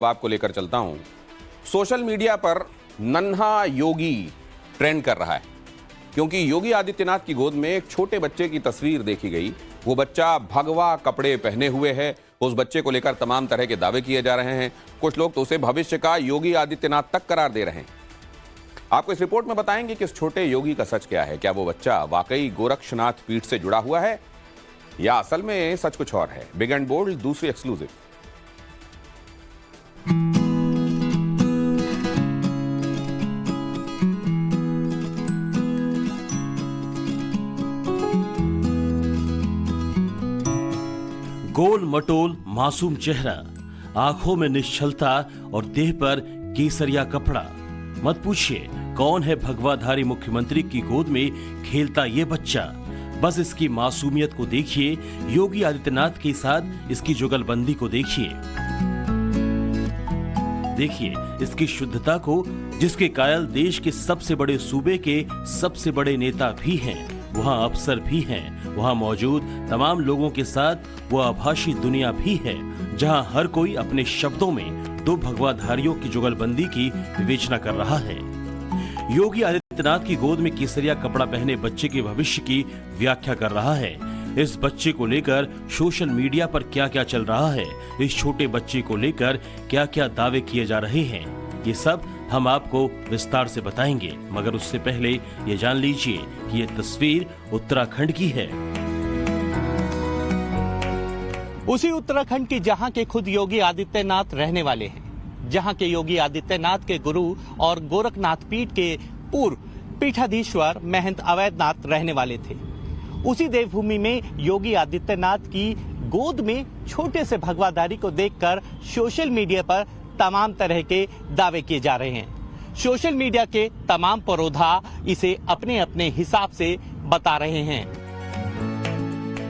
आपको लेकर चलता हूं। सोशल मीडिया पर नन्हा योगी ट्रेंड कर रहा है क्योंकि योगी आदित्यनाथ की गोद में एक छोटे बच्चे की तस्वीर देखी गई। वो बच्चा भगवा कपड़े पहने हुए है। उस बच्चे को लेकर तमाम तरह के दावे किए जा रहे हैं। कुछ लोग तो उसे भविष्य का योगी आदित्यनाथ तक करार दे रहे हैं। आपको इस रिपोर्ट में बताएंगे कि इस छोटे योगी का सच क्या है। क्या वो बच्चा वाकई गोरक्षनाथ पीठ से जुड़ा हुआ है या असल में सच कुछ और है। बिग एंड बोल्ड दूसरी एक्सक्लूसिव। गोल मटोल मासूम चेहरा, आंखों में निश्चलता और देह पर केसरिया कपड़ा। मत पूछिए कौन है भगवाधारी मुख्यमंत्री की गोद में खेलता ये बच्चा। बस इसकी मासूमियत को देखिए, योगी आदित्यनाथ के साथ इसकी जुगलबंदी को देखिए इसकी शुद्धता को, जिसके कायल देश के सबसे बड़े सूबे के सबसे बड़े नेता भी हैं, वहाँ अफसर भी हैं, वहाँ मौजूद तमाम लोगों के साथ वो आभासी दुनिया भी है, जहाँ हर कोई अपने शब्दों में दो भगवाधारियों की जुगलबंदी की विवेचना कर रहा है। योगी आदित्यनाथ की गोद में केसरिया कपड़ा पहने बच्चे के भविष्य की व्याख्या कर रहा है। इस बच्चे को लेकर सोशल मीडिया पर क्या क्या चल रहा है, इस छोटे बच्चे को लेकर क्या क्या दावे किए जा रहे हैं, ये सब हम आपको विस्तार से बताएंगे। मगर उससे पहले ये जान लीजिए कि ये तस्वीर उत्तराखंड की है। उसी उत्तराखंड की जहां के खुद योगी आदित्यनाथ रहने वाले हैं, जहां के योगी आदित्यनाथ के गुरु और गोरखनाथ पीठ के पूर्व पीठाधीश्वर महंत अवैधनाथ रहने वाले थे। उसी देवभूमि में योगी आदित्यनाथ की गोद में छोटे से भगवाधारी को देखकर सोशल मीडिया पर तमाम तरह के दावे किए जा रहे हैं। सोशल मीडिया के तमाम परोधा इसे अपने अपने हिसाब से बता रहे हैं।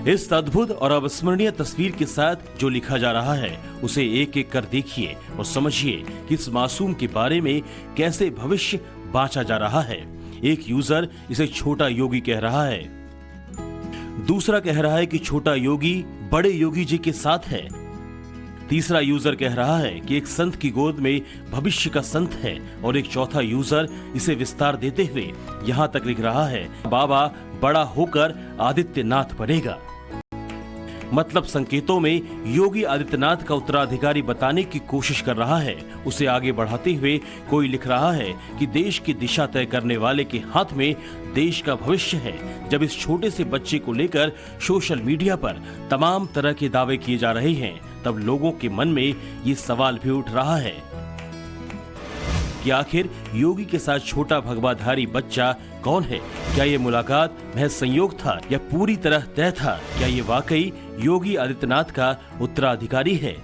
इस अद्भुत और अविस्मरणीय तस्वीर के साथ जो लिखा जा रहा है उसे एक एक कर देखिए और समझिए कि इस मासूम के बारे में कैसे भविष्य बांचा जा रहा है। एक यूजर इसे छोटा योगी कह रहा है, दूसरा कह रहा है कि छोटा योगी बड़े योगी जी के साथ है, तीसरा यूजर कह रहा है कि एक संत की गोद में भविष्य का संत है, और एक चौथा यूजर इसे विस्तार देते हुए यहाँ तक लिख रहा है, बाबा बड़ा होकर आदित्यनाथ बनेगा। मतलब संकेतों में योगी आदित्यनाथ का उत्तराधिकारी बताने की कोशिश कर रहा है। उसे आगे बढ़ाते हुए कोई लिख रहा है कि देश की दिशा तय करने वाले के हाथ में देश का भविष्य है। जब इस छोटे से बच्चे को लेकर सोशल मीडिया पर तमाम तरह के दावे किए जा रहे हैं, तब लोगों के मन में ये सवाल भी उठ रहा है कि आखिर योगी के साथ छोटा भगवाधारी बच्चा कौन है। क्या ये मुलाकात महज संयोग था या पूरी तरह तय था? क्या ये वाकई योगी आदित्यनाथ का उत्तराधिकारी है?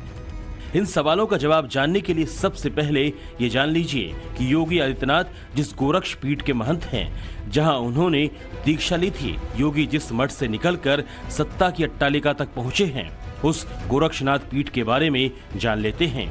इन सवालों का जवाब जानने के लिए सबसे पहले ये जान लीजिए कि योगी आदित्यनाथ जिस गोरक्ष पीठ के महंत हैं, जहां उन्होंने दीक्षा ली थी, योगी जिस मठ से निकलकर सत्ता की अट्टालिका तक पहुंचे हैं, उस गोरक्षनाथ पीठ के बारे में जान लेते हैं।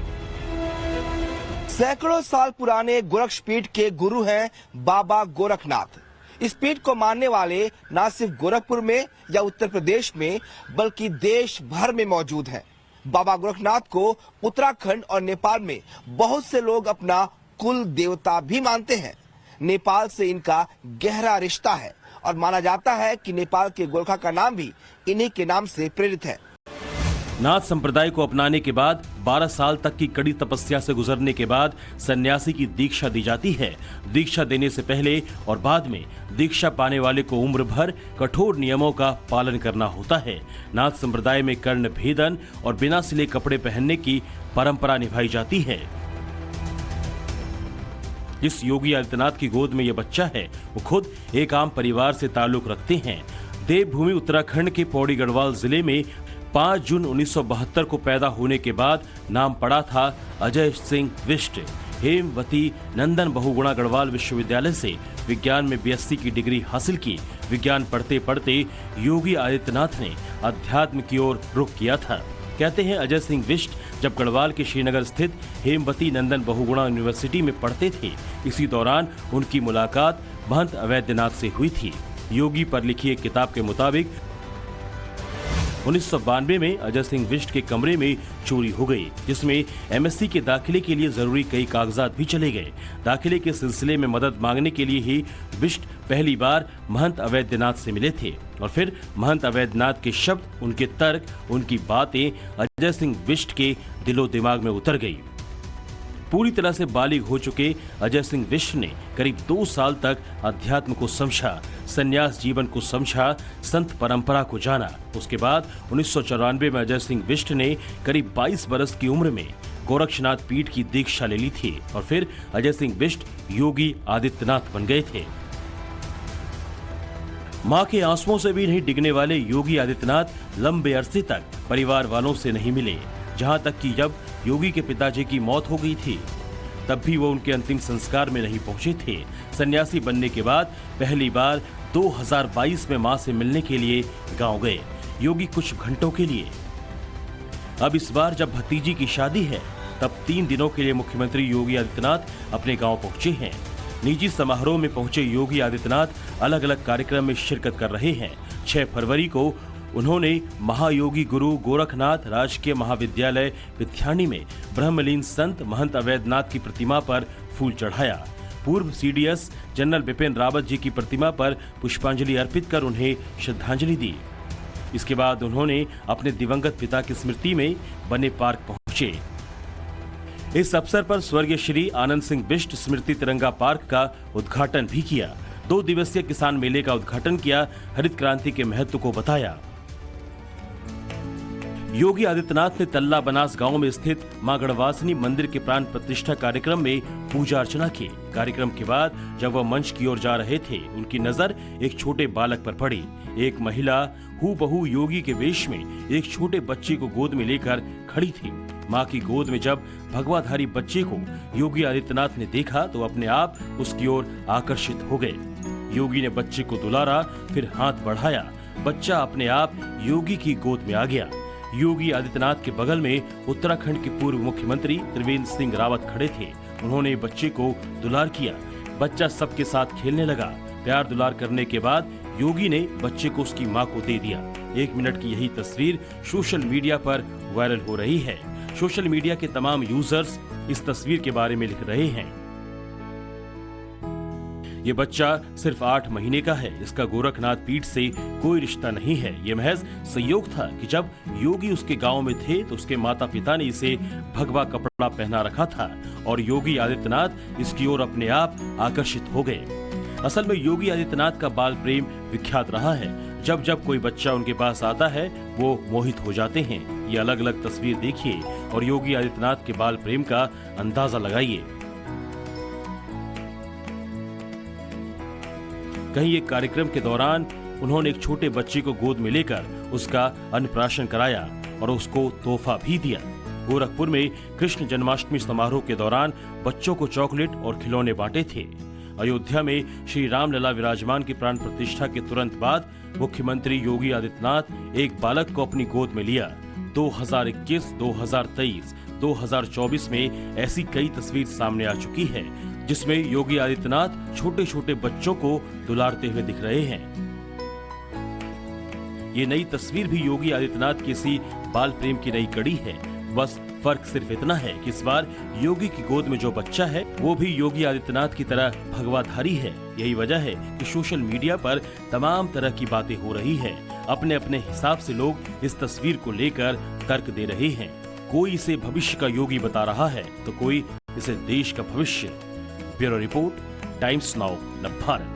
सैकड़ों साल पुराने गोरक्ष पीठ के गुरु हैं बाबा गोरखनाथ। इस पीठ को मानने वाले न सिर्फ गोरखपुर में या उत्तर प्रदेश में बल्कि देश भर में मौजूद हैं। बाबा गोरखनाथ को उत्तराखंड और नेपाल में बहुत से लोग अपना कुल देवता भी मानते हैं। नेपाल से इनका गहरा रिश्ता है और माना जाता है कि नेपाल के गोरखा का नाम भी इन्हीं के नाम से प्रेरित है। नाथ संप्रदाय को अपनाने के बाद 12 साल तक की कड़ी तपस्या से गुजरने के बाद सन्यासी की दीक्षा दी जाती है। दीक्षा देने से पहले और बाद में दीक्षा पाने वाले को उम्र भर कठोर नियमों का पालन करना होता है। नाथ संप्रदाय में कर्ण भेदन और बिना सिले कपड़े पहनने की परंपरा निभाई जाती है। जिस योगी आदित्यनाथ की गोद में यह बच्चा है, वो खुद एक आम परिवार से ताल्लुक रखते हैं। देवभूमि उत्तराखंड के पौड़ी गढ़वाल जिले में 5 जून 1972 को पैदा होने के बाद नाम पड़ा था अजय सिंह विष्ट। हेमवती नंदन बहुगुणा गढ़वाल विश्वविद्यालय से विज्ञान में BSc की डिग्री हासिल की। विज्ञान पढ़ते पढ़ते योगी आदित्यनाथ ने अध्यात्म की ओर रुख किया था। कहते हैं अजय सिंह विष्ट जब गढ़वाल के श्रीनगर स्थित हेमवती नंदन बहुगुणा यूनिवर्सिटी में पढ़ते थे, इसी दौरान उनकी मुलाकात महंत अवैधनाथ से हुई थी। योगी पर लिखी एक किताब के मुताबिक 1992 में अजय सिंह बिष्ट के कमरे में चोरी हो गई, जिसमें एमएससी के दाखिले के लिए जरूरी कई कागजात भी चले गए। दाखिले के सिलसिले में मदद मांगने के लिए ही बिष्ट पहली बार महंत अवैधनाथ से मिले थे और फिर महंत अवैधनाथ के शब्द, उनके तर्क, उनकी बातें अजय सिंह बिष्ट के दिलो दिमाग में उतर गई। पूरी तरह से बालिग हो चुके अजय सिंह बिष्ट ने करीब 2 साल तक अध्यात्म को समझा, संन्यास जीवन को समझा, संत परंपरा को जाना। उसके बाद 1994 में अजय सिंह बिष्ट ने करीब 22 बरस की उम्र में गोरक्षनाथ पीठ की दीक्षा ले ली थी और फिर अजय सिंह बिष्ट योगी आदित्यनाथ बन गए थे। मां के आंसुओं से भी नहीं डिगने वाले योगी आदित्यनाथ लंबे अरसे तक परिवार वालों से नहीं मिले, जहां तक कि जब योगी के पिताजी की मौत हो गई थी तब भी वो उनके अंतिम संस्कार में नहीं पहुंचे थे। सन्यासी बनने के बाद पहली बार 2022 में मां से मिलने के लिए गांव गए योगी कुछ घंटों के लिए। अब इस बार जब भतीजी की शादी है तब 3 दिनों के लिए मुख्यमंत्री योगी आदित्यनाथ अपने गांव पहुंचे हैं। निजी समारोह में पहुंचे योगी आदित्यनाथ अलग अलग कार्यक्रम में शिरकत कर रहे हैं। 6 फरवरी को उन्होंने महायोगी गुरु गोरखनाथ राजकीय महाविद्यालय विथ्यानी में ब्रह्मलीन संत महंत अवैधनाथ की प्रतिमा पर फूल चढ़ाया। पूर्व सीडीएस जनरल बिपिन रावत जी की प्रतिमा पर पुष्पांजलि अर्पित कर उन्हें श्रद्धांजलि दी। इसके बाद उन्होंने अपने दिवंगत पिता की स्मृति में बने पार्क पहुंचे। इस अवसर पर स्वर्गीय श्री आनंद सिंह बिष्ट स्मृति तिरंगा पार्क का उद्घाटन भी किया। 2 दिवसीय किसान मेले का उद्घाटन किया, हरित क्रांति के महत्व को बताया। योगी आदित्यनाथ ने तल्ला बनास गांव में स्थित मां गढ़वासिनी मंदिर के प्राण प्रतिष्ठा कार्यक्रम में पूजा अर्चना की। कार्यक्रम के बाद जब वह मंच की ओर जा रहे थे, उनकी नजर एक छोटे बालक पर पड़ी। एक महिला हूबहू योगी के वेश में एक छोटे बच्चे को गोद में लेकर खड़ी थी। मां की गोद में जब भगवाधारी बच्चे को योगी आदित्यनाथ ने देखा तो अपने आप उसकी ओर आकर्षित हो गए। योगी ने बच्चे को दुलारा, फिर हाथ बढ़ाया, बच्चा अपने आप योगी की गोद में आ गया। योगी आदित्यनाथ के बगल में उत्तराखंड के पूर्व मुख्यमंत्री त्रिवेंद्र सिंह रावत खड़े थे। उन्होंने बच्चे को दुलार किया। बच्चा सबके साथ खेलने लगा। प्यार दुलार करने के बाद योगी ने बच्चे को उसकी मां को दे दिया। 1 मिनट की यही तस्वीर सोशल मीडिया पर वायरल हो रही है। सोशल मीडिया के तमाम यूजर्स इस तस्वीर के बारे में लिख रहे हैं। ये बच्चा सिर्फ 8 महीने का है। इसका गोरखनाथ पीठ से कोई रिश्ता नहीं है। ये महज संयोग था कि जब योगी उसके गांव में थे तो उसके माता पिता ने इसे भगवा कपड़ा पहना रखा था और योगी आदित्यनाथ इसकी ओर अपने आप आकर्षित हो गए। असल में योगी आदित्यनाथ का बाल प्रेम विख्यात रहा है। जब जब कोई बच्चा उनके पास आता है वो मोहित हो जाते हैं। ये अलग अलग तस्वीर देखिए और योगी आदित्यनाथ के बाल प्रेम का अंदाजा लगाइए। कहीं एक कार्यक्रम के दौरान उन्होंने एक छोटे बच्चे को गोद में लेकर उसका अन्नप्राशन कराया और उसको तोहफा भी दिया। गोरखपुर में कृष्ण जन्माष्टमी समारोह के दौरान बच्चों को चॉकलेट और खिलौने बांटे थे। अयोध्या में श्री रामलला विराजमान की प्राण प्रतिष्ठा के तुरंत बाद मुख्यमंत्री योगी आदित्यनाथ एक बालक को अपनी गोद में लिया। 2021, 2023, 2024 में ऐसी कई तस्वीर सामने आ चुकी है जिसमें योगी आदित्यनाथ छोटे छोटे बच्चों को दुलारते हुए दिख रहे हैं। ये नई तस्वीर भी योगी आदित्यनाथ की इसी बाल प्रेम की नई कड़ी है। बस फर्क सिर्फ इतना है कि इस बार योगी की गोद में जो बच्चा है वो भी योगी आदित्यनाथ की तरह भगवाधारी है। यही वजह है कि सोशल मीडिया पर तमाम तरह की बातें हो रही है। अपने अपने हिसाब से लोग इस तस्वीर को लेकर तर्क दे रहे हैं। कोई इसे भविष्य का योगी बता रहा है तो कोई इसे देश का भविष्य। Bureau report, times now, Navbharat.